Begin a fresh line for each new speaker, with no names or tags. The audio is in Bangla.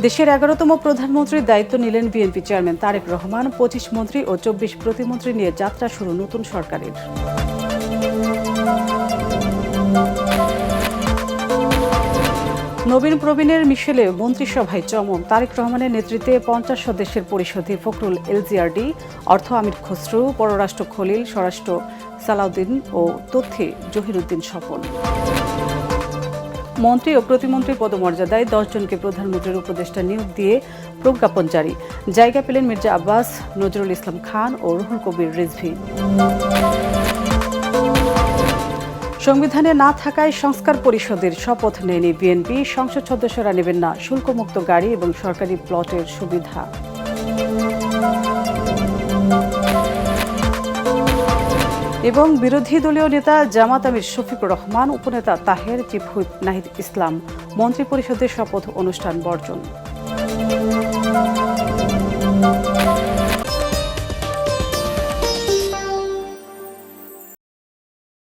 দেশের 11তম প্রধানমন্ত্রীর দায়িত্ব নিলেন বিএনপি চেয়ারম্যান তারেক রহমান। 25 মন্ত্রী ও 24 প্রতিমন্ত্রী নিয়ে যাত্রা শুরু নতুন সরকারের। নবীন প্রবীণের মিশেলে মন্ত্রিসভায় চমক। তারেক রহমানের নেতৃত্বে 50 সদস্যের পরিষদে ফখরুল এলজিআরডি, অর্থ আমির খসরু, পররাষ্ট্র খলিল, স্বরাষ্ট্র সালাউদ্দিন ও তথ্যে জহিরুদ্দিন স্বপন। মন্ত্রী ও প্রতিমন্ত্রী পদমর্যাদায় 10 জনকে প্রধানমন্ত্রীর উপদেষ্টা নিয়োগ দিয়ে প্রজ্ঞাপন জারি। জায়গা পেলেন মির্জা আব্বাস, নজরুল ইসলাম খান ও রুহুল কবির রিজভী। সংবিধানে না থাকায় সংস্কার পরিষদের শপথ নেয়নি বিএনপি। সংসদ সদস্যরা নেবেন না শুল্কমুক্ত গাড়ি এবং সরকারি প্লটের সুবিধা। এবং বিরোধী দলীয় নেতা জামাত আমির শফিকুর রহমান, উপনেতা তাহের, চিফ হুইপ নাহিদ ইসলাম মন্ত্রিপরিষদের শপথ অনুষ্ঠান বর্জন।